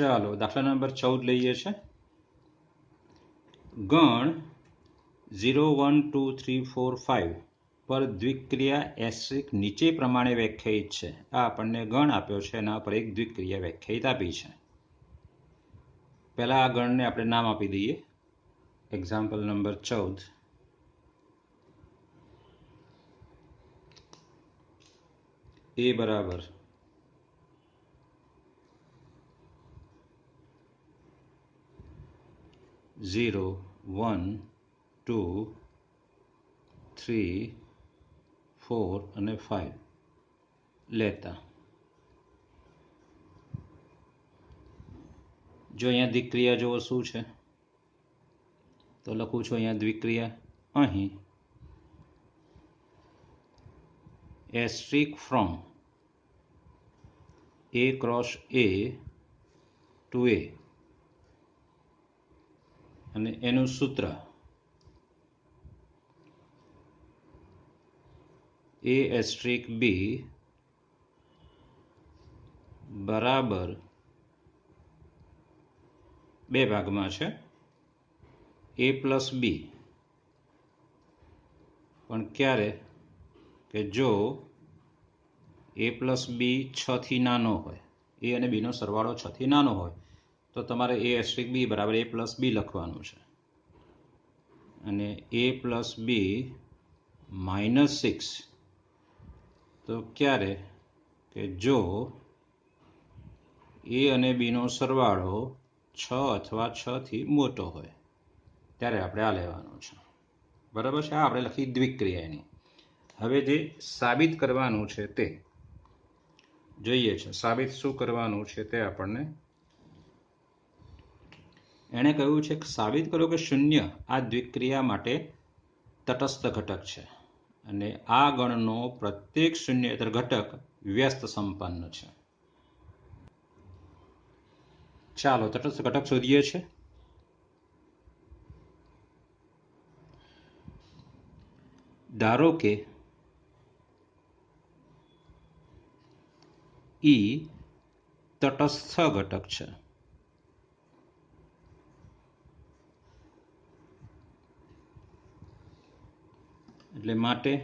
ચાલો દાખલા નંબર 14 લઈએ છે। ગણ 0 1 2 3 4 5 પર દ્વિક્રિયા એસ્ટ્રિક નીચે પ્રમાણે વ્યાખ્યાયિત છે। આ આપણને ગણ આપ્યો છે, એના પર એક દ્વિક્રિયા વ્યાખ્યાયિત આપી છે। પહેલા આ ગણને આપણે નામ આપી દઈએ। એક્ઝામ્પલ નંબર 14 a બરાબર 0 1 2 3 4 અને 5 લેતા જો અહીંયા દ્વિક્રિયા જોવો શું છે તો લખું છું અહીંયા દ્વિક્રિયા અહીં asterisk from a cross a to a અને એનું સૂત્ર a એસ્ટ્રિક b બરાબર બે ભાગમાં છે a પ્લસ b, પણ ક્યારે કે જો a પ્લસ b 6 થી નાનો હોય, a અને b નો સરવાળો 6 થી નાનો હોય તો તમારે a એસ્ટ્રિક b બરાબર a પ્લસ b લખવાનું છે, અને a પ્લસ b માઇનસ 6 તો ક્યારે કે જો a અને b નો સરવાળો 6 અથવા 6 થી મોટો હોય ત્યારે આપણે આ લેવાનું છે। બરાબર છે, આ આપણે લખી દ્વિક્રિયાની। હવે જે સાબિત કરવાનું છે તે જોઈએ છે। સાબિત શું કરવાનું છે તે આપણને એણે કહ્યું છે કે સાબિત કરો કે શૂન્ય આ દ્વિક્રિયા માટે તટસ્થ ઘટક છે અને આ ગણનો પ્રત્યેક શૂન્યેતર ઘટક વ્યસ્ત સંપન્ન છે। ચાલો તટસ્થ ઘટક શોધીએ છીએ। ધારો કે E તટસ્થ ઘટક છે, એટલે માટે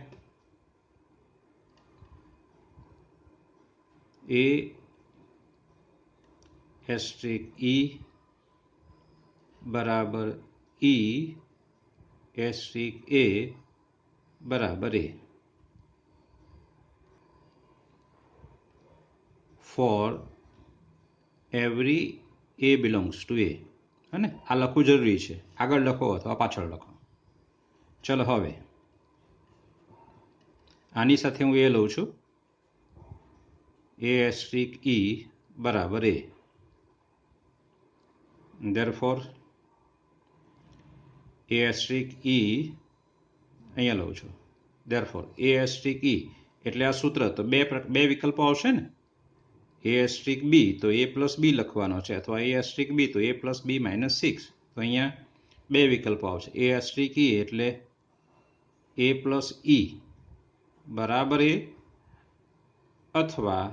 a એસ્ટ્રિક E બરાબર E એસ્ટ્રિક a બરાબર a। For every a belongs to a, હે ને? આ લખવું જરૂરી છે, આગળ લખો અથવા પાછળ લખો। ચલો હવે આની સાથે હું એ લઉં છું a એસ્ટ્રિક E બરાબર a, therefore a asterisk E અહીંયા લઉં છું, therefore a એસ્ટ્રિક E એટલે આ સૂત્ર તો બે વિકલ્પો આવશે ને, a એસ્ટ્રિક b તો a પ્લસ b લખવાનો છે, અથવા a એસ્ટ્રિક b તો a પ્લસ b માઇનસ 6, તો અહીંયા બે વિકલ્પો આવશે। a એસ્ટ્રિક E એટલે a પ્લસ e બરાબર a, અથવા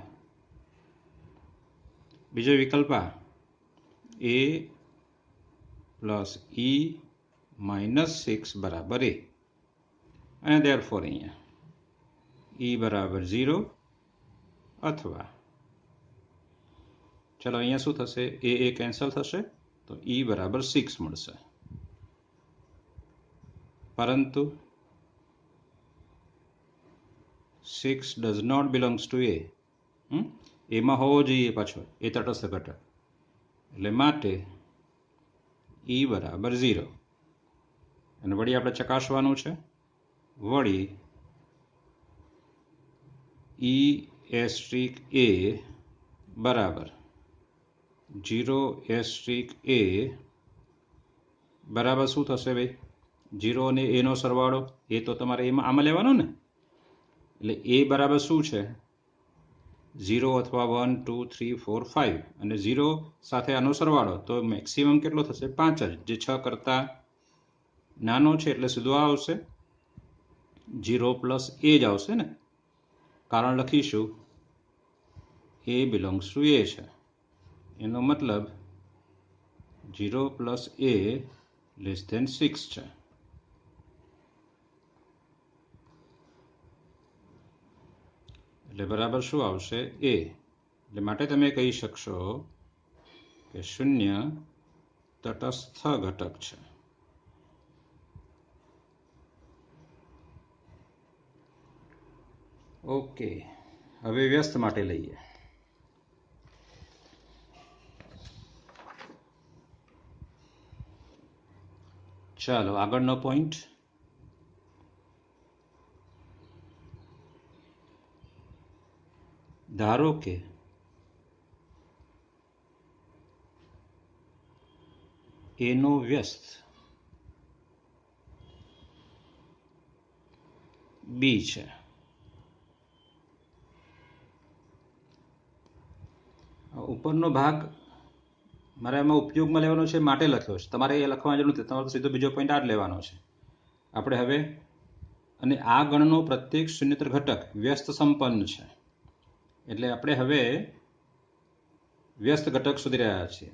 બીજો વિકલ્પ a પ્લસ e માઇનસ 6 બરાબર a, અને therefore અહીંયા e બરાબર 0 અથવા ચલો અહીંયા શું થશે, એ કેન્સલ થશે તો e બરાબર 6 મળશે। પરંતુ 6 does not belongs to a, એમાં હોવો જોઈએ પાછો એ તટસ્થ ઘટક, એટલે માટે e બરાબર 0। અને વળી આપણે ચકાસવાનું છે, વળી e એસ્ટ્રિક a બરાબર 0 એસ્ટ્રિક a બરાબર શું થશે ભાઈ, 0 અને a નો સરવાળો, એ તો તમારે એમાં આમાં લેવાનો ને, એટલે a બરાબર શું છે 0 અથવા 1 2 3 4 5, અને 0 સાથે આનો સરવાળો તો મેક્સિમમ કેટલો થશે 5 જ, જે 6 કરતાં નાનો છે એટલે સીધો આ આવશે, 0 પ્લસ a જ આવશે ને, કારણ લખીશું a બિલોંગ્સ ટુ a છે। એનો મતલબ 0 પ્લસ a લેસ ધેન 6 છે. એટલે બરાબર શું આવશે? a. એટલે માટે તમે કહી શકશો કે 0 તટસ્થ ઘટક છે. ઓકે, હવે વ્યસ્ત માટે લઈએ. ચાલો આગળનો પોઈન્ટ. ધારો કે એનો વ્યસ્ત બી છે. ઉપરનો ભાગ મારે એમાં ઉપયોગમાં લેવાનો છે માટે લખ્યો છે. તમારે એ લખવાની જરૂર નથી, તમારે સીધો બીજો પોઈન્ટ આ જ લેવાનો છે. આપણે હવે અને આ ગણનો પ્રત્યેક શૂન્યતર ઘટક વ્યસ્ત સંપન્ન છે. એટલે આપણે હવે વ્યસ્ત ઘટક શોધી રહ્યા છીએ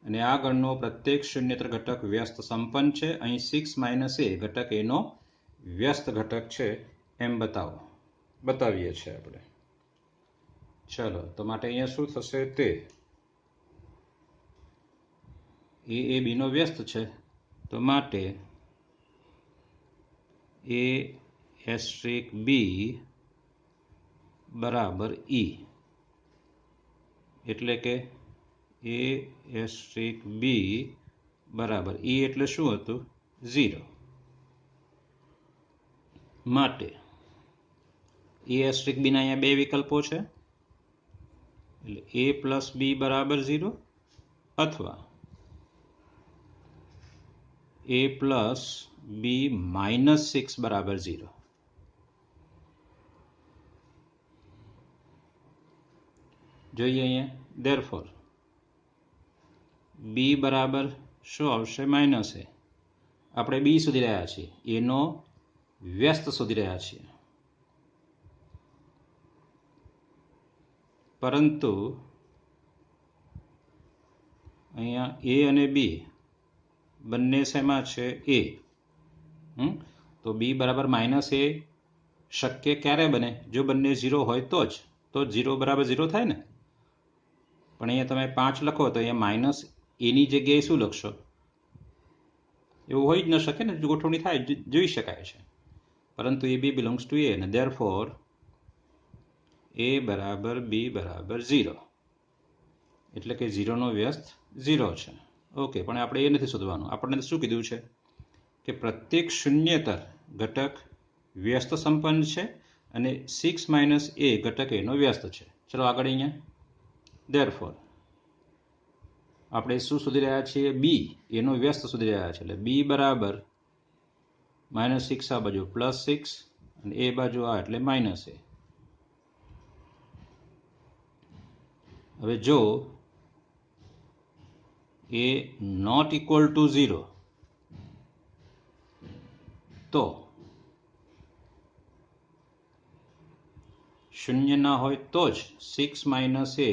અને આ ગણનો પ્રત્યેક શૂન્યતર ઘટક વ્યસ્ત સંપન્ન છે. અહીં 6 માઇનસ a ઘટક એનો વ્યસ્ત ઘટક છે એમ બતાવીએ છીએ આપણે. ચલો, તો માટે અહીંયા શું થશે? તે એ બીનો વ્યસ્ત છે, તો માટે a એસ્ટ્રિક બી બરાબર e. એટલે કે a એસ્ટ્રિક બી બરાબર e એટલે શું હતું? 0. માટે a એસ્ટ્રિક બીના અહીંયા બે વિકલ્પો છે, એટલે a પ્લસ બી બરાબર 0 અથવા a પ્લસ બી માઇનસ 6 બરાબર 0. જોઈએ અહીંયા. ધેરફોર બી બરાબર શું આવશે? Minus a. આપણે બી શોધી રહ્યા છીએ, એનો વ્યસ્ત શોધી રહ્યા છીએ, પરંતુ અહીંયા એ અને બી બંને શેમાં છે? એ. તો બી બરાબર માઇનસ એ શક્ય ક્યારે બને? જો બંને 0 હોય તો જ 0 બરાબર 0 થાય ને. પણ અહીંયા તમે 5 લખો તો અહીંયા માઇનસ એની જગ્યાએ શું લખશો? એવું હોઈ જ ન શકે ને. ગોઠવણી થાય, જોઈ શકાય છે. પરંતુ એ બી બિલોંગ્સ ટુ એ અને ધેરફોર એ બરાબર બી બરાબર 0. એટલે કે 0નો વ્યસ્ત 0 છે. ઓકે, પણ આપણે એ નથી શોધવાનું. આપણને શું કીધું છે કે પ્રત્યેક શૂન્યતર ઘટક વ્યસ્ત સંપન્ન છે અને 6 માઇનસ a ઘટક એનો વ્યસ્ત છે. ચલો આગળ. અહીંયા ધેરફોર આપણે શું શોધી રહ્યા છીએ? બી એનો વ્યસ્ત શોધી રહ્યા છીએ. એટલે બી બરાબર -6 આ બાજુ +6 અને એ બાજુ આ એટલે -a. હવે જો એ નોટ ઇક્વલ ટુ 0 તો શૂન્ય ના હોય તો જ 6 માઇનસ a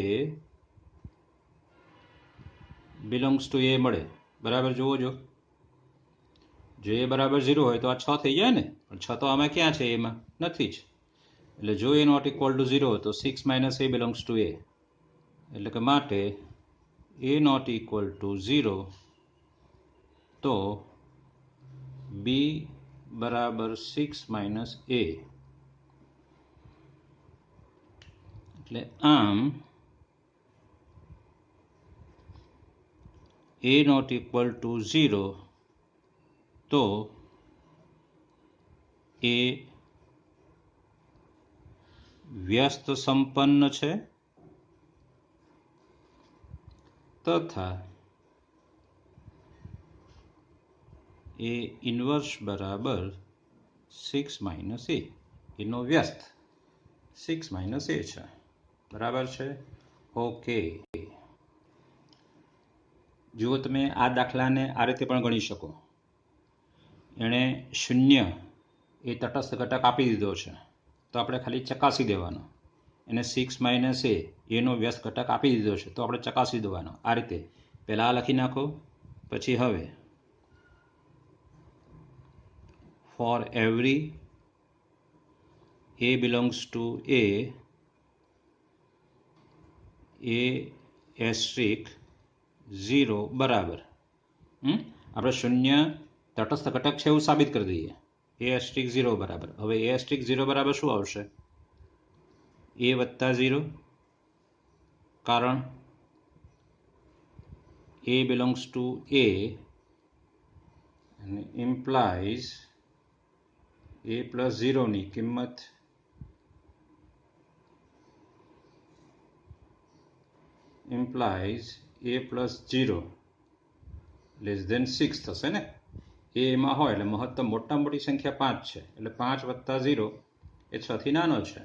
બિલોંગ્સ ટુ એ મળે. બરાબર જુઓ. જો એ બરાબર 0 હોય તો આ 6 થઈ જાય ને, પણ 6 તો આમાં ક્યાં છે? એમાં નથી જ. એટલે જો એ નોટ ઇક્વલ ટુ 0 તો 6 minus a belongs to a. એટલે કે માટે a નોટ ઇક્વલ ટુ 0 તો b બરાબર 6 માઇનસ a. એટલે આમ a નોટ ઇક્વલ ટુ 0 તો એ વ્યસ્ત સંપન્ન છે તથા એ ઇન્વર્સ બરાબર 6 માઇનસ a. એનો વ્યસ્ત 6 માઇનસ a છે. બરાબર છે. ઓકે, જુઓ તમે આ દાખલાને આ રીતે પણ ગણી શકો. એણે 0 એ તટસ્થ ઘટક આપી દીધો છે, તો આપણે ખાલી ચકાસી દેવાનો એને 6 માઇનસ એનો વ્યસ્ત ઘટક આપી દીધો છે, તો આપણે ચકાસી દેવાનો આ રીતે. પહેલાં આ લખી નાખો, પછી હવે for every a belongs to a asterisk 0 બરાબર આપણે શૂન્ય તટસ્થ ઘટક છે એવું સાબિત કરી દઈએ. a asterisk 0 બરાબર. હવે a asterisk 0 બરાબર શું આવશે? a વત્તા 0, કારણ a belongs to a અને implies a પ્લસ 0ની કિંમત implies a plus 0 less than 6 થશે ને. એમાં હોય એટલે મહત્તમ મોટા મોટી સંખ્યા 5 છે, એટલે 5 વત્તા 0 એ 6 થી નાનો છે,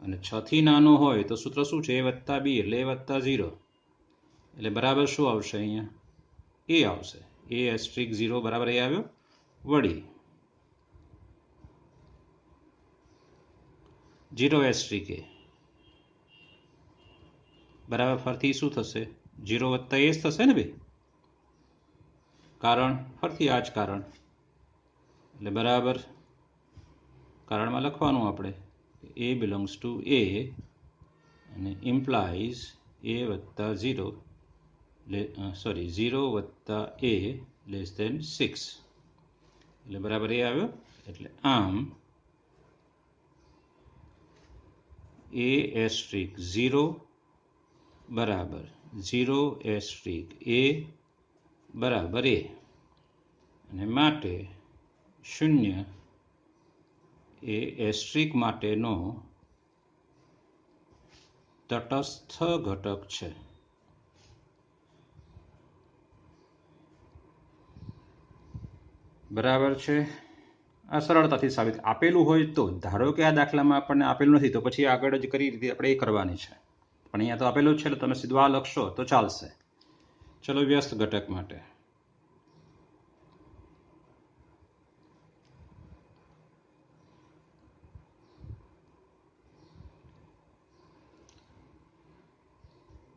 અને 6 થી નાનો હોય તો સૂત્ર શું છે? a વત્તા બી એટલે a વત્તા 0, એટલે બરાબર શું આવશે? અહીંયા એ આવશે. a asterisk 0 બરાબર એ આવ્યો. વળી 0 asterisk a બરાબર ફરતી શું થશે? 0 વત્તા એ જ થશે ને ભાઈ, કારણ ફરતી આ જ કારણ, એટલે બરાબર કારણમાં લખવાનું આપણે a belongs to a અને implies a વત્તા 0 0 વત્તા a લેસ દેન 6, એટલે બરાબર એ આવ્યો. એટલે આમ a asterisk 0 બરાબર 0 asterisk a બરાબર એ, અને માટે શૂન્ય એ એસ્ટ્રિક માટેનો તટસ્થ ઘટક છે. બરાબર છે. આ સરળતાથી સાબિત આપેલું હોય તો. ધારો કે આ દાખલામાં આપણને આપેલું નથી તો પછી આગળ જ કઈ રીતે આપણે એ કરવાની છે, પણ અહીંયા તો આપેલું છે એટલે તમે સીધું આ લખશો તો ચાલશે. ચલો વ્યસ્ત ઘટક માટે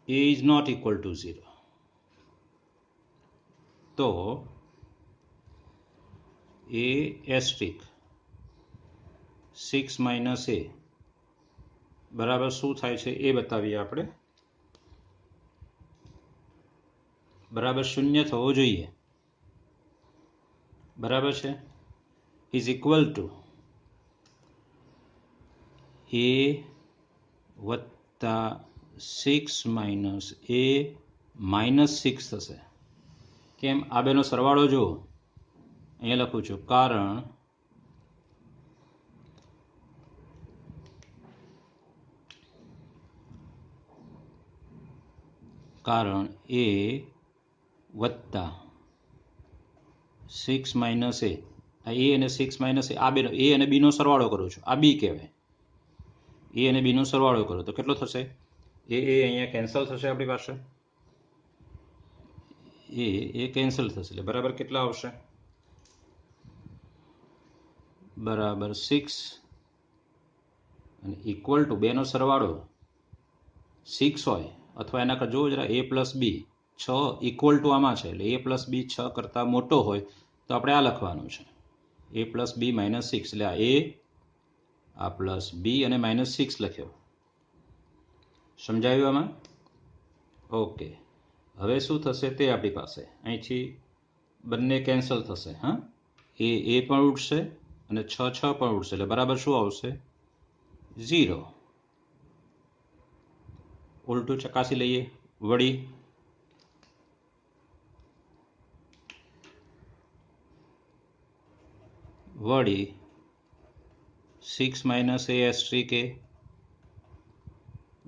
a is not equal to 0, તો a asterisk 6 માઇનસ a બરાબર શું થાય છે એ બતાવીએ આપણે. બરાબર શૂન્ય થવો જોઈએ. બરાબર છે. ઇઝ ઇક્વલ ટુ a વત્તા 6 માઇનસ a માઇનસ 6 થશે. કેમ? આ બેનો સરવાળો જુઓ, અહીંયા લખું છું, કારણ a વત્તા 6 માઇનસ a, આ a અને 6 માઇનસ a, આ બેનો a અને b નો સરવાળો કરું છું, આ b કહેવાય. a અને b નો સરવાળો કરો તો કેટલો થશે? એ અહીંયા કેન્સલ થશે, આપણી પાસે એ કેન્સલ થશે, એટલે બરાબર કેટલા આવશે? બરાબર 6 અને ઇક્વલ ટુ બેનો સરવાળો 6 હોય અથવા એના કરતા જોવો જરા a plus B 6 equal to આમાં છે, એટલે a પ્લસ બી 6 કરતાં મોટો હોય તો આપણે આ લખવાનું છે a પ્લસ બી માઇનસ 6, એટલે આ પ્લસ બી અને માઇનસ 6 લખ્યો. સમજાયું આમાં? ઓકે. હવે શું થશે તે આપણી પાસે અહીંથી બંને કેન્સલ થશે. હા, એ પણ ઉઠશે અને 6 પણ ઉઠશે, એટલે બરાબર શું આવશે? 0. ઉલટું ચકાસી લઈએ. વળી 6 માઇનસ a asterisk a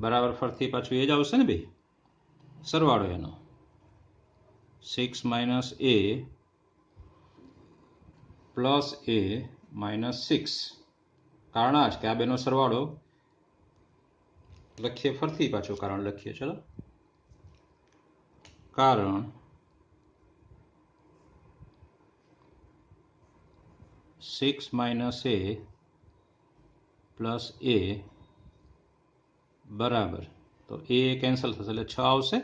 બરાબર ફરતી પાછું એ જ આવશે ને ભાઈ, સરવાળો એનો 6 minus a plus a minus 6, કારણ આ જ કે આ બેનો સરવાળો લખીએ, ફરતી પાછું કારણ લખીએ. ચલો, કારણ 6 માઇનસ a પ્લસ a બરાબર. તો એ કેન્સલ થશે એટલે 6 આવશે.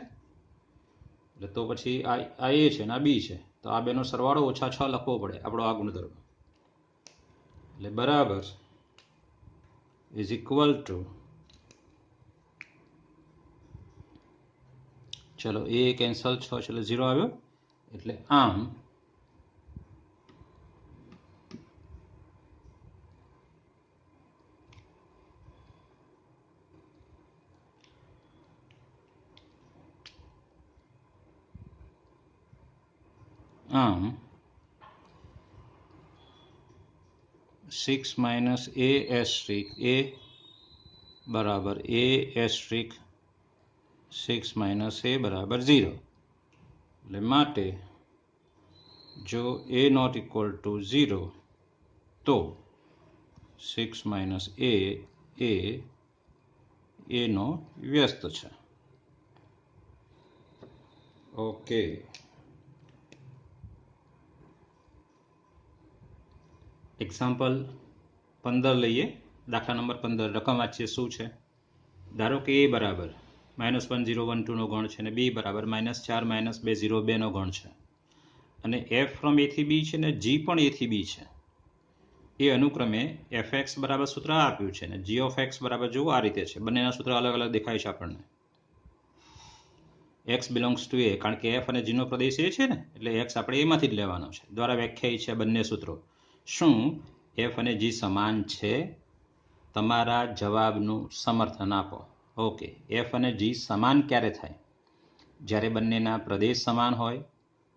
એટલે તો પછી આ એ છે ને આ બી છે, તો આ બેનો સરવાળો ઓછા 6 લખવો પડે આપણો આ ગુણધર્મ. એટલે બરાબર ઇઝ ઇક્વલ ટુ, ચલો એ કેન્સલ 6 છે એટલે 0 આવ્યો. એટલે આમ આમ 6 માઇનસ એ એસ્ટ્રિક એ બરાબર એ એસ્ટ્રિક 6 માઇનસ એ બરાબર 0. એટલે માટે જો એ નોટ ઇક્વલ ટુ 0 તો 6 માઇનસ એ એનો વ્યસ્ત છે. ઓકે. એક્ઝામ્પલ 15 લઈએ. દાખલા નંબર 15 રકમ વાંચીએ શું છે. ધારો કે એ બરાબર -1012નો ગણ છે અને બી બરાબર -4 -202નો ગણ છે અને એફ ફ્રોમ એ થી બી છે ને જી પણ એ થી બી છે. એ અનુક્રમે એફ એક્સ બરાબર સૂત્ર આપ્યું છે ને જી ઓફ એક્સ બરાબર જુઓ આ રીતે છે. બંનેના સૂત્ર અલગ અલગ દેખાય છે આપણને. એક્સ બિલોંગ્સ ટુ એ, કારણ કે એફ અને જીનો પ્રદેશ એ છે ને એટલે એક્સ આપણે એમાંથી જ લેવાનો છે. દ્વારા વ્યાખ્યાયિત છે બંને સૂત્રો. શું એફ અને જી સમાન છે? તમારા જવાબનું સમર્થન આપો. ઓકે. એફ અને જી સમાન ક્યારે થાય? જ્યારે બંનેના પ્રદેશ સમાન હોય,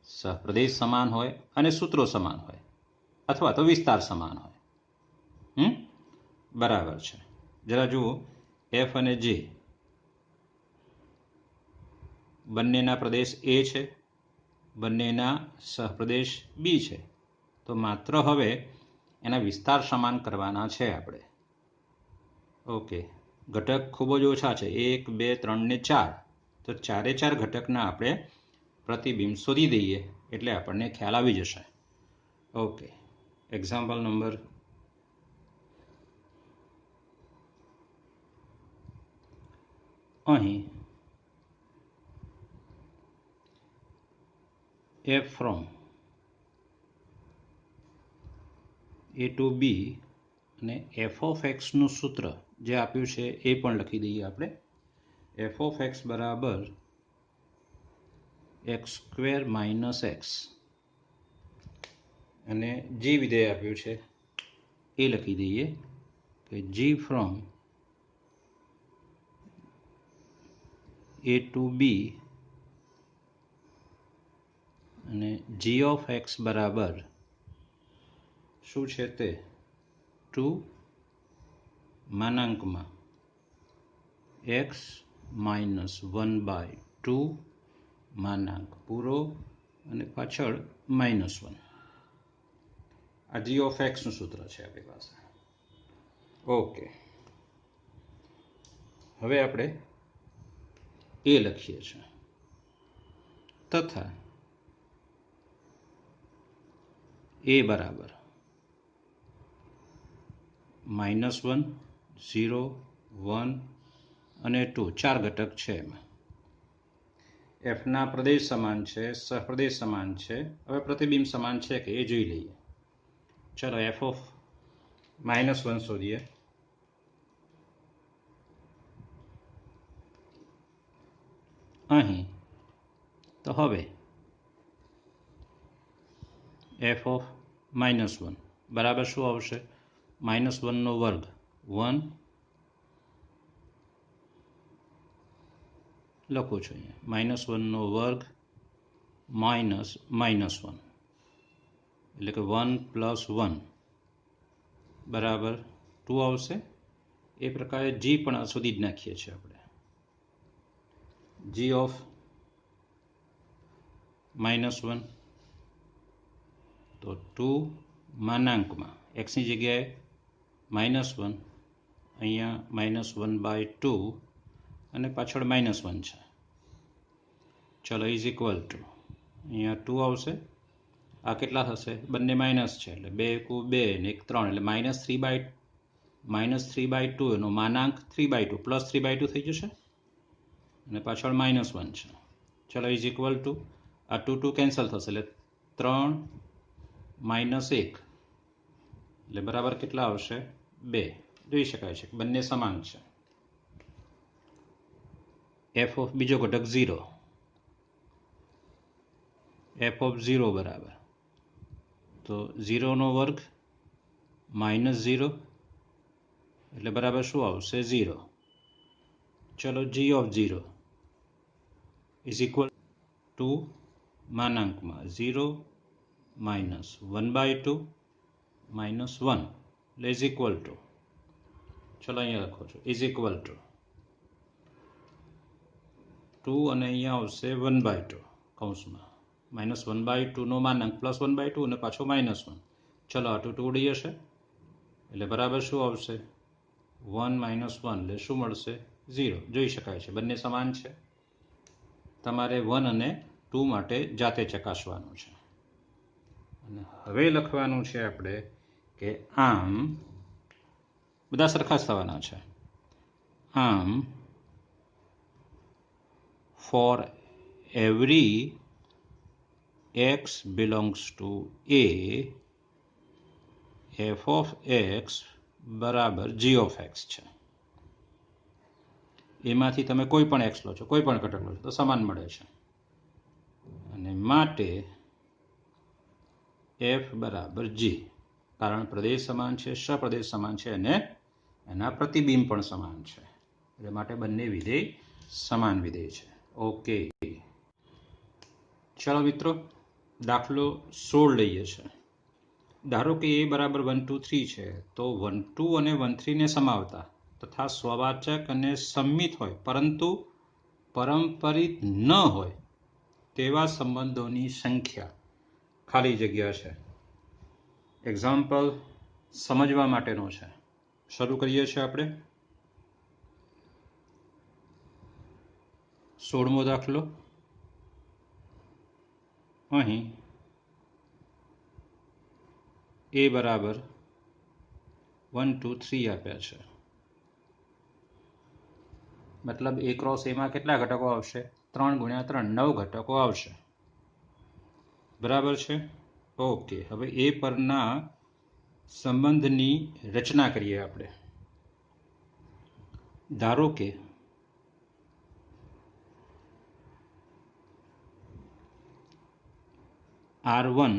સહપ્રદેશ સમાન હોય અને સૂત્રો સમાન હોય અથવા તો વિસ્તાર સમાન હોય. બરાબર છે. જરા જુઓ, એફ અને જી બંનેના પ્રદેશ એ છે, બંનેના સહપ્રદેશ બી છે, તો માત્ર હવે એના વિસ્તાર સમાન કરવાના છે આપણે. ઓકે. ઘટક ખૂબ જ ઓછા છે, 1 2 3 ને 4. તો 4 ઘટકના આપણે પ્રતિબિંબ શોધી દઈએ એટલે આપણને ખ્યાલ આવી જશે. ઓકે. એક્ઝામ્પલ નંબર અહીં એફ ફ્રોમ એ ટુ બી અને એફ ઓફ એક્સનું સૂત્ર જે આપ્યું છે એ પણ લખી દઈએ આપણે. એફ ઓફ એક્સ બરાબર x² - x અને જી વિધેય આપ્યું છે એ લખી દઈએ કે જી ફ્રોમ એ ટુ બી અને જી ઓફ એક્સ બરાબર શું છે તે 2 માનાંકમાં x -1/2 માનાંક પૂરો અને પાછળ -1. આ જી ઓફ એક્સનું સૂત્ર છે આપણી પાસે. ઓકે. હવે આપણે એ લખીએ છીએ તથા એ બરાબર -1 0 1 અને 2 4 ઘટક છે એમાં. એફના પ્રદેશ સમાન છે, સહપ્રદેશ સમાન છે. હવે પ્રતિબિંબ સમાન છે કે એ જોઈ લઈએ. ચલો એફ ઓફ -1 શોધીએ. અહીં તો હવે એફ ઓફ -1 બરાબર શું આવશે? -1નો વર્ગ 1 લખું છું અહીંયા, -1નો વર્ગ -1 એટલે કે 1 + 1 બરાબર 2 આવશે. એ પ્રકારે જી પણ શોધી જ નાખીએ છીએ આપણે. જી ઓફ -1 તો 2 માનાંકમાં એક્સની જગ્યાએ -1, અહીંયા -1/2 અને પાછળ -1 છે. ચલો ઇઝ ઇક્વલ ટુ અહીંયા 2 આવશે. આ કેટલા થશે? બંને માઇનસ છે એટલે 2 × 2 ને 1 3 એટલે -3/2 -3/2 એનો માનાંક 3/2 +3/2 થઈ જશે અને પાછળ -1 છે. ચલો ઇઝ ઇક્વલ ટુ આ 2 2 કેન્સલ થશે એટલે 3 - 1 એટલે બરાબર કેટલા આવશે 2. જોઈ શકાય છે બંને સમાન છે. f ઓફ બીજો ઘટક 0, f ઓફ 0 બરાબર તો 0 નો વર્ગ -0 એટલે બરાબર શું આવશે 0. ચલો g of 0 is equal to માનાંકમાં 0 - 1/2 -1 એટલે ઇઝ ઇક્વલ ટુ, ચલો અહીંયા લખો છો ઇઝ ઇક્વલ ટુ 2 અને અહીંયા આવશે 1/2 કૌંસમાં -1/2 નો માનાંક +1/2 અને પાછો -1. ચલો આ 2 ઉડી જશે એટલે બરાબર શું આવશે 1 - 1 એટલે શું મળશે 0. જોઈ શકાય છે બંને સમાન છે. તમારે 1 અને 2 માટે જાતે ચકાસવાનું છે. અને હવે લખવાનું છે આપણે કે આમ બધા સરખા જ થવાના છે. આમ for every x belongs to a, f of x બરાબર g of x છે. એમાંથી તમે કોઈ પણ x લો છો, કોઈ પણ ઘટક લો છો તો સમાન મળે છે. અને માટે f બરાબર g, કારણ પ્રદેશ સમાન છે, સપ્રદેશ સમાન છે અને એના પ્રતિબિંબ પણ સમાન છે. એટલે માટે બંને વિધેય સમાન વિધેય છે. ઓકે, ચાલો મિત્રો દાખલો 16 લઈએ છે. ધારો કે a બરાબર 1 2 3 છે તો 1 2 અને 1 3 ને સમાવતા તથા સ્વવાચક અને સંમિત હોય પરંતુ પરંપરિત ન હોય તેવા સંબંધોની સંખ્યા ખાલી જગ્યા છે. એક્ઝામ્પલ સમજવા માટેનો છે. શરૂ કરીએ છીએ આપણે 16મો દાખલો. અહીં a બરાબર 1 2 3 આપ્યા છે. મતલબ a ક્રોસ એમાં કેટલા ઘટકો આવશે 3 × 3 9 ઘટકો આવશે. બરાબર છે. ઓકે, હવે એ પરના સંબંધની રચના કરીએ આપણે. ધારો કે R1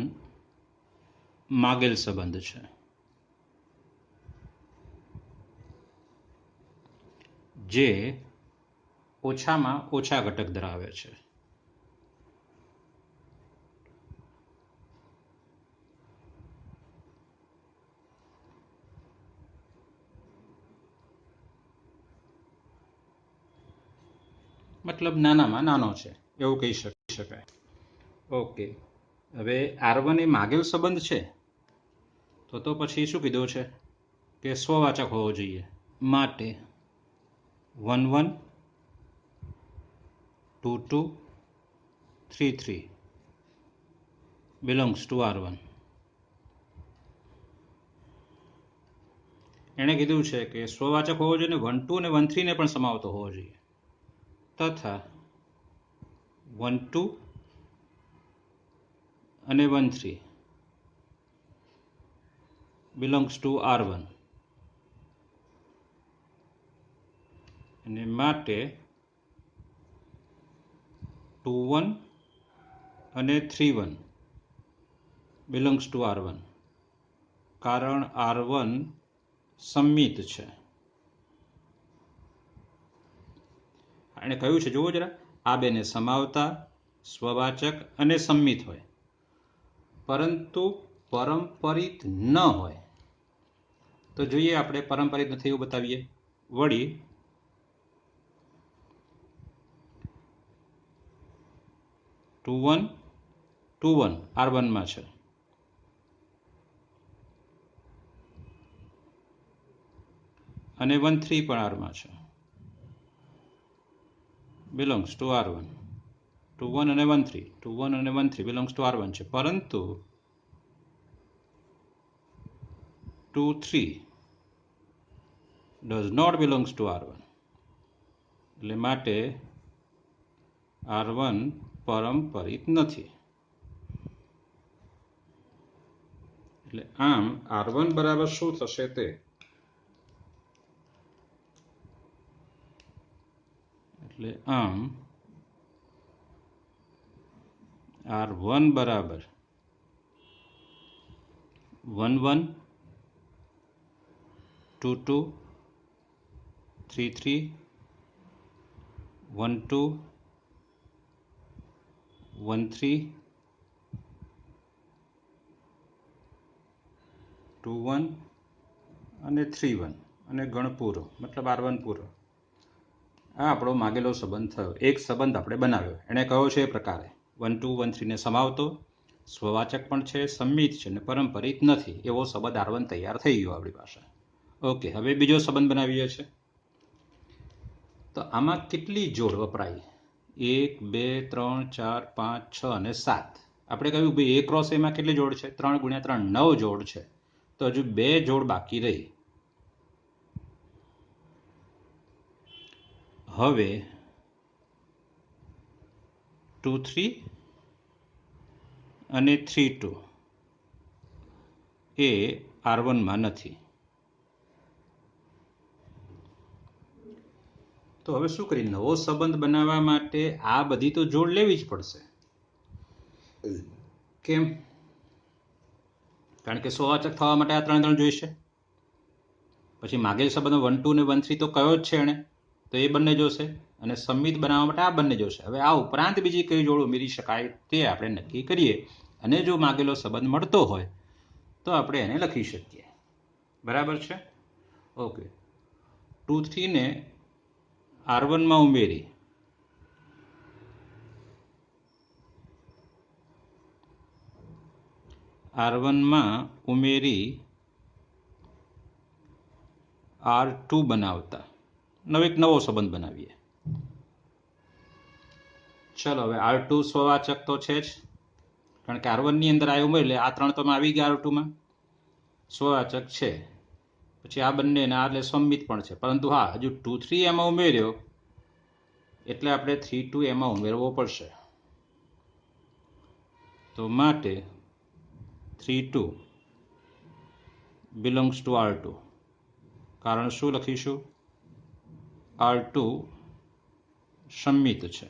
માગેલ સંબંધ છે, જે ઓછામાં ઓછા ઘટક ધરાવે છે. મતલબ નાનામાં નાનો છે એવું કહી શકાય. ઓકે, હવે R1 એ માગેલ સંબંધ છે તો પછી શું કીધું છે કે સ્વવાચક હોવો જોઈએ. માટે 1 1 2 2 3 3 belongs to R1. એણે કીધું છે કે સ્વવાચક હોવો જોઈએ ને 1 2 અને 1 3 ને પણ સમાવતો હોવો જોઈએ તથા 1 2 અને 1 3 belongs to R1. અને માટે 2 1 અને 3 1 belongs to R1, કારણ R1 સંમિત છે. એને કહ્યું છે જુઓ જરા, આ બેને સમાવતા સ્વવાચક અને સંમિત હોય પરંતુ પરંપરિત ન હોય. તો જોઈએ આપણે પરંપરિત નથી એવું બતાવીએ. વળી 2 1 2 1 R1 માં છે અને 1 3 પણ R માં છે, belongs to R1. 2 1 અને 1 3 2 1 અને 1 3 belongs to R1 છે, પરંતુ 2 3 does not belongs two R1 એટલે માટે R1 પરંપરિત નથી. એટલે આમ R1 બરાબર શું થશે તે એટલે આમ R1 બરાબર 1 1 2 2 3 3 1 2 1 3 2 1 અને 3 1 અને ગણ પૂરો મતલબ R1 પૂરો. આ આપણો માગેલો સંબંધ થયો. એક સંબંધ આપણે બનાવ્યો. એણે કહ્યો છે એ પ્રકારે 1 2 1 3 ને સમાવતો, સ્વવાચક પણ છે, સંમિત છે અને પરંપરિત નથી એવો સંબંધ R1 તૈયાર થઈ ગયો આપણી પાસે. ઓકે, હવે બીજો સંબંધ બનાવીએ છીએ. તો આમાં કેટલી જોડ વપરાય? 1 2 3 4 5 6 અને 7. આપણે કહ્યું ભાઈ A ક્રોસ એમાં કેટલી જોડ છે? 3 ગુણ્યા 3 9 જોડ છે. તો હજુ 2 જોડ બાકી રહી. હવે 2 3 અને 3 2 એ R1 માં નથી. તો હવે શું કરીએ? નવો સંબંધ બનાવવા માટે આ બધી તો જોડ લેવી જ પડશે. કેમ? કારણ કે સ્વવાચક થવા માટે આ 3 3 જોઈશે. પછી માગેલ સંબંધ 1 2 ને 1 3 તો કયો જ છે એણે, તો એ બંને જોશે. અને સંમિત બનાવવા માટે આ બંને જોશે. હવે આ ઉપરાંત બીજી કઈ જોડ ઉમેરી શકાય તે આપણે નક્કી કરીએ. અને જો માગેલો સંબંધ મળતો હોય તો આપણે એને લખી શકીએ. બરાબર છે? ઓકે, 2 3 ને R1 માં ઉમેરી R1 માં ઉમેરી R2 બનાવતા એક નવો સંબંધ બનાવીએ. ચલો, હવે R2 સ્વવાચક તો છે જ, કારણ કે R1 ની અંદર આ ઉમેરી એટલે આ 3 તો આવી ગયા R2 માં, સ્વવાચક છે. પછી આ બંને આ એટલે સંમિત પણ છે. પરંતુ હા, હજુ 2 3 એમાં ઉમેર્યો એટલે આપણે 3 2 એમાં ઉમેરવો પડશે. તો માટે 3 2 બિલોંગ્સ ટુ R2. કારણ શું લખીશું? R2 સંમિત છે.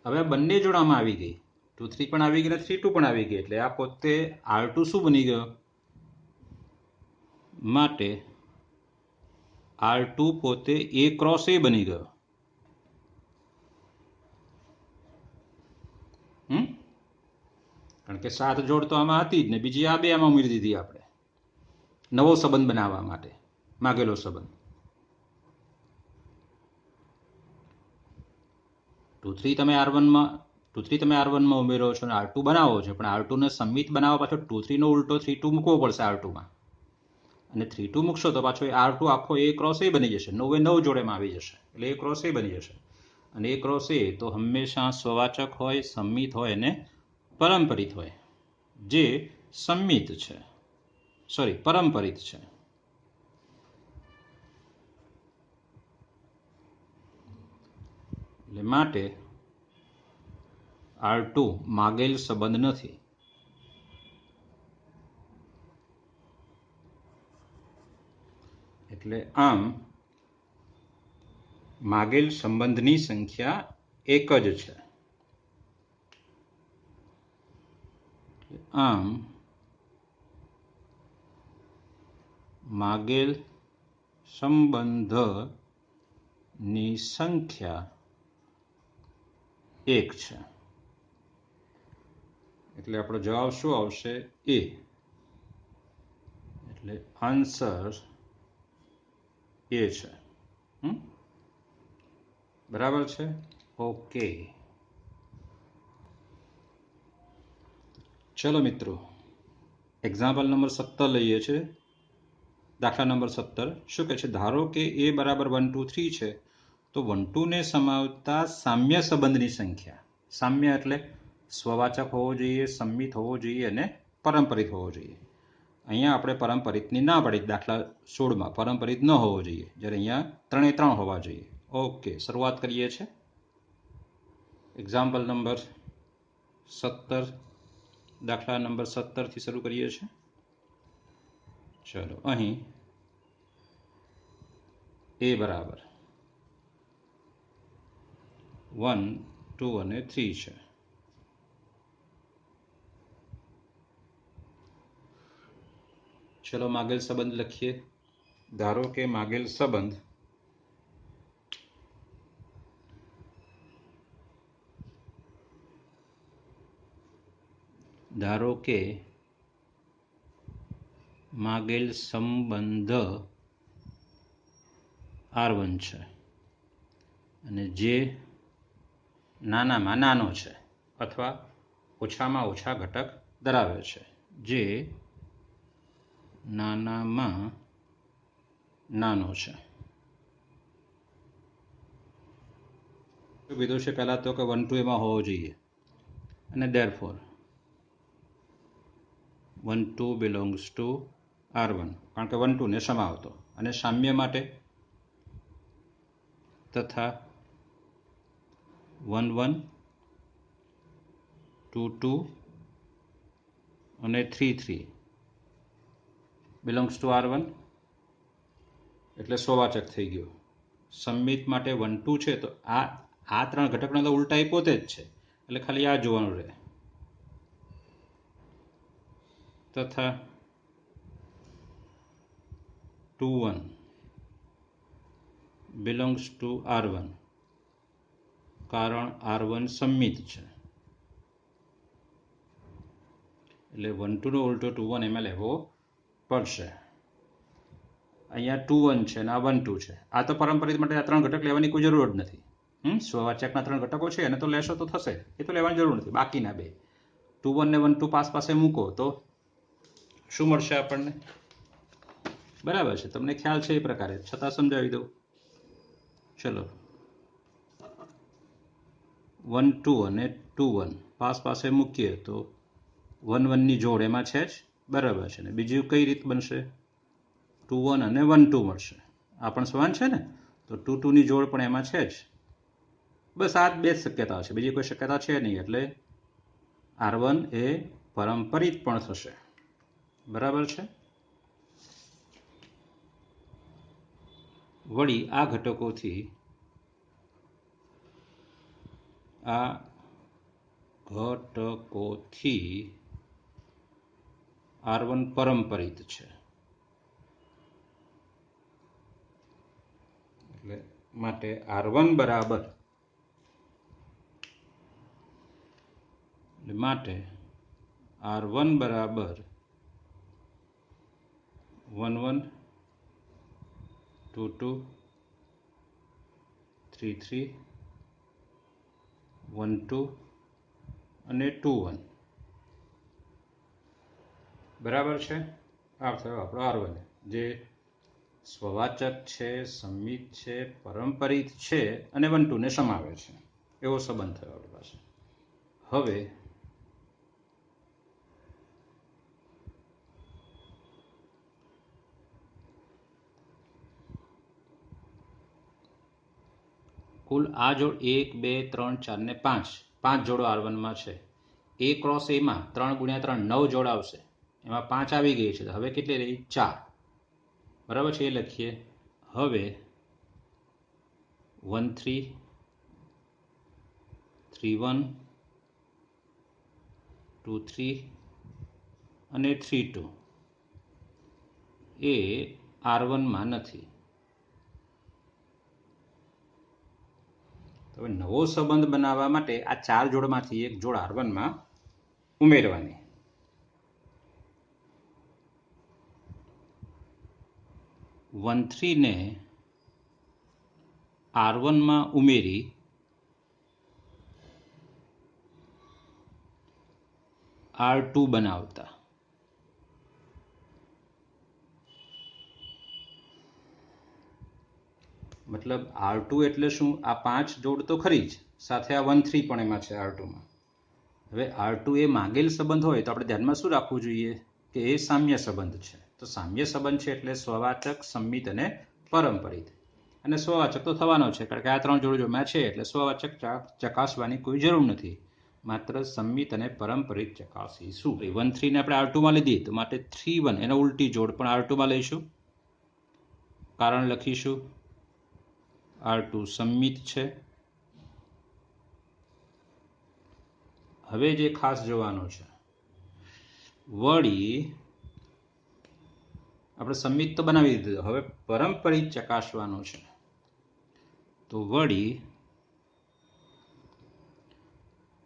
હવે આ બંને જોડામાં આવી ગઈ. 2 3 પણ આવી ગઈ અને 3 2 પણ આવી ગઈ. એટલે આ પોતે R2 શું બની ગયો? માટે R2 પોતે A ક્રોસ A બની ગયો. કારણ કે 7 જોડ તો આમાં હતી જ ને, બીજી આ 2 આમાં ઉમેરી દીધી આપણે નવો સંબંધ બનાવવા માટે, માગેલો સંબંધ. 2 3 તમે R1 માં ઉમેરો છો અને R2 બનાવો છો, પણ R2 ને સંમિત બનાવવા પાછો 2 3 નો ઉલટો 3 2 મૂકવો પડશે R2 માં. અને 3 2 મૂકશો તો પાછો R2 આખો A ક્રોસ A બની જશે. 9 9 જોડેમાં આવી જશે એટલે A ક્રોસ A બની જશે. અને A ક્રોસ A તો હંમેશા સ્વવાચક હોય, સંમિત હોય અને પરંપરિત હોય. જે સંમિત છે, પરંપરિત છે. એટલે માટે R2 માગેલ સંબંધ નથી. એટલે આમ માગેલ સંબંધની સંખ્યા એક જ છે. આમ માગેલ સંબંધની સંખ્યા 1 છે. એટલે આપણો જવાબ શું આવશે? A. એટલે આન્સર A છે. બરાબર છે? ઓકે, ચલો મિત્રો, એક્ઝામ્પલ નંબર 17 લઈએ છીએ. દાખલા નંબર 17 શું કહે છે? ધારો કે A બરાબર 1 2 3 છે, તો 1 2 ને સમાવતા સામ્ય સંબંધની સંખ્યા. સામ્ય એટલે સ્વવાચક હોવો જોઈએ, સંમિત હોવો જોઈએ અને પરંપરિત હોવો જોઈએ. અહીંયા આપણે પરંપરિતની ના પાડી, દાખલા 16માં પરંપરિત ન હોવો જોઈએ, જ્યારે અહીંયા 3 એ 3 હોવા જોઈએ. ઓકે, શરૂઆત કરીએ છીએ. એક્ઝામ્પલ નંબર 17, દાખલા નંબર 17થી શરૂ કરીએ છીએ. ચલો, અહીં એ બરાબર 1, 2 અને 3 છે. ચલો માગેલ સંબંધ લખીએ. ધારો કે માગેલ સંબંધ R1 છે અને જે નાનામાં નાનો છે અથવા ઓછામાં ઓછા ઘટક ધરાવે છે. જે નાનામાં નાનો છે. કીધું છે પહેલા તો કે 1, 2 એમાં હોવો જોઈએ અને therefore 1, 2 belongs to R1, કારણ કે 1, 2 ને સમાવતો. અને સામ્ય માટે તથા 1, 1, 2, 2 અને 3, 3 belongs to R1 એટલે સ્વવાચક થઈ ગયો. સંમિત માટે 1, 2 છે તો આ 3 ઘટકનો તો ઉલટા એ પોતે જ છે એટલે ખાલી આ જોવાનું રહે. તથા 2, 1 belongs to R1 કારણ R1 સંમિત છે એટલે 1, 2 નો ઉલટો 2, 1 એમાં લેવો પડશે. અહીંયા 2, 1 છે અને આ 1, 2 છે. આ તો પરંપરિત માટે આ 3 ઘટક લેવાની કોઈ જરૂર જ નથી. સ્વવાચકના 3 ઘટકો છે એને તો લેશો તો થશે, એ તો લેવાની જરૂર નથી. બાકીના બે 2, 1 ને 1, 2 પાસે મૂકો તો શું મળશે આપણને? બરાબર છે, તમને ખ્યાલ છે એ પ્રકારે, છતાં સમજાવી દઉં. ચલો, 1, 2 અને 2, 1 પાસે મૂકીએ તો 1, 1 ની જોડ એમાં છે જ. બરાબર છે ને. બીજું કઈ રીત બનશે? 2, 1 અને 1, 2 મળશે. આ પણ સમાન છે ને, તો 2, 2 ની જોડ પણ એમાં છે જ. બસ આ બે જ શક્યતા છે, બીજી કોઈ શક્યતા છે નહીં. એટલે R1 એ પરંપરિત પણ થશે. બરાબર છે. વળી આ ઘટકોથી R1 પરંપરિત છે. એટલે માટે R1 બરાબર 1, 1, 2, 2, 3, 3, 1, 2 અને 2, 1. બરાબર છે. આ થયો આપણો R1, જે સ્વવાચક છે, સંમિત છે, પરંપરિત છે અને 1, 2 ને સમાવે છે. એવો સંબંધ થયો આપણી પાસે. હવે કુલ આ જોડ 1, 2, 3, 4 ને 5 જોડો R1 માં છે. A ક્રોસ A માં 3 ગુણ્યા 3 9 જોડ આવશે. એમાં 5 આવી ગઈ છે. હવે કેટલી રહી? 4. બરાબર છે, એ લખીએ. હવે 1, 3, 3, 1, 2, 3 અને 3, 2 એ R1 માં નથી. હવે નવો સંબંધ બનાવવા માટે આ 4 જોડમાંથી એક જોડ R1 માં ઉમેરવાની. વન 3 ને R1 માં ઉમેરી R2 બનાવતા. મતલબ R2 એટલે શું? આ 5 જોડ તો ખરી જ, સાથે આ 1, 3 પણ એમાં છે R2 માં. હવે R2 એ માગેલ સંબંધ હોય તો આપણે ધ્યાનમાં શું રાખવું જોઈએ? કે એ સામ્ય સંબંધ છે. તો સામ્ય સંબંધ છે એટલે સ્વવાચક, સંમિત અને પરંપરિત. અને સ્વવાચક તો થવાનો છે કારણ કે આ ત્રણ જોડજોડમાં છે એટલે સ્વવાચક ચકાસવાની કોઈ જરૂર નથી. માત્ર સંમિત અને પરંપરિત ચકાસીશું. 1 3 ને આપણે R2 માં લીધી તો માટે 3 1 એનો ઉલટી જોડ પણ R2 માં લઈશું. કારણ લખીશું R2 સંમિત છે. હવે જે ખાસ જોવાનું છે, વળી આપણે સંમિત તો બનાવી દીધું, હવે પરંપરિત ચકાસવાનું છે. તો વળી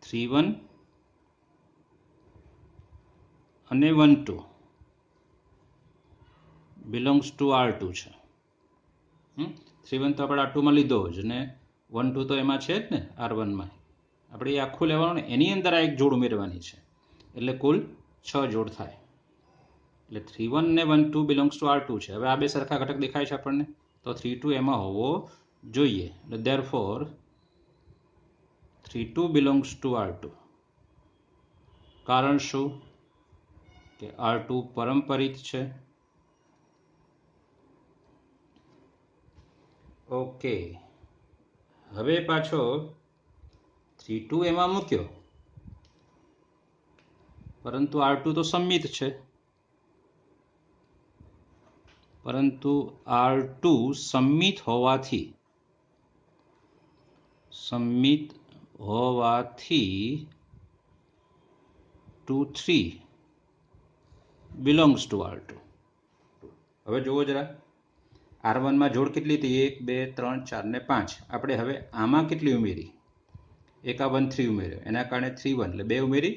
3 1 અને 1 2 બિલોંગ્સ ટુ R2 છે. 3 1 તો આપણે R2 માં લીધો જ ને 1 2 તો એમાં છે જ ને R1 માં. આપણે એ આખું લેવાનું ને એની અંદર આ એક જોડ ઉમેરવાની છે એટલે કુલ 6 જોડ થાય. એટલે 3 1 ને 1 2 બિલોંગ્સ ટુ R2 છે. હવે આ બે સરખા ઘટક દેખાય છે આપણને, તો 3 2 એમાં હોવો જોઈએ. એટલે therefore 3 2 બિલોંગ્સ ટુ R2. કારણ શું? કે R2 પરંપરિત છે. ઓકે, હવે પાછો 3 2 એમાં મૂક્યો, પરંતુ R2 તો સંમિત છે. પરંતુ R2 સંમિત હોવાથી 2 3 બિલોંગ્સ ટુ R2. હવે જુઓ જરા, R1 માં જોડ કેટલી હતી? 1 2 3 4 ને 5. આપણે હવે આમાં કેટલી ઉમેરી? એક આ 1 3 ઉમેર્યો, એના કારણે 3 1 એટલે 2 ઉમેરી.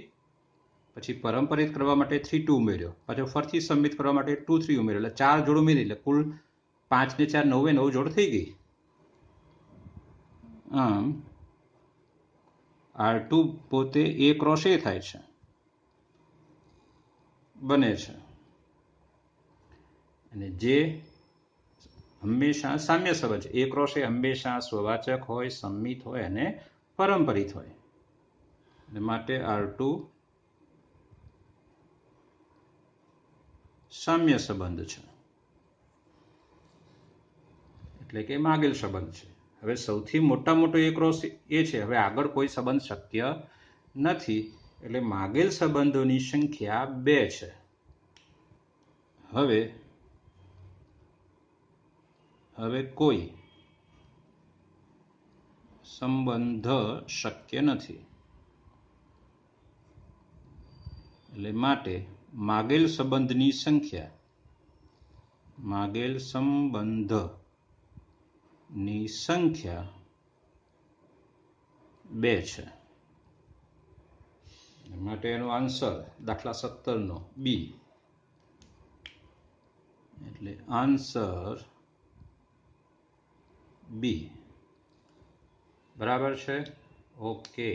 પછી પરંપરિત કરવા માટે 3 2 ઉમેર્યો, પાછો ફરીથી સંમિત કરવા માટે 2 3 ઉમેર્યો, એટલે 4 જોડ ઉમેરી, એટલે કુલ 5 ને 4 9 9 જોડ થઈ ગઈ. આમ R2 પોતે A ક્રોસ A થાય છે, બને છે. અને જે હંમેશા સામ્ય સંબંધ છે. A ક્રોસ A હંમેશા સ્વવાચક હોય, સંમિત હોય અને પરંપરિત હોય. અને માટે R2 સામ્ય સંબંધ છે, એટલે કે માગેલ સંબંધ છે. હવે સૌથી મોટા મોટો A ક્રોસ A છે. હવે આગળ કોઈ સંબંધ શક્ય નથી, એટલે માગેલ સંબંધોની સંખ્યા 2 છે. હવે કોઈ સંબંધ શક્ય નથી, એટલે માટે માગેલ સંબંધની સંખ્યા 2 છે. માટે એનો આન્સર દાખલા 17 નો બી. એટલે આન્સર બી બરાબર છે. ઓકે.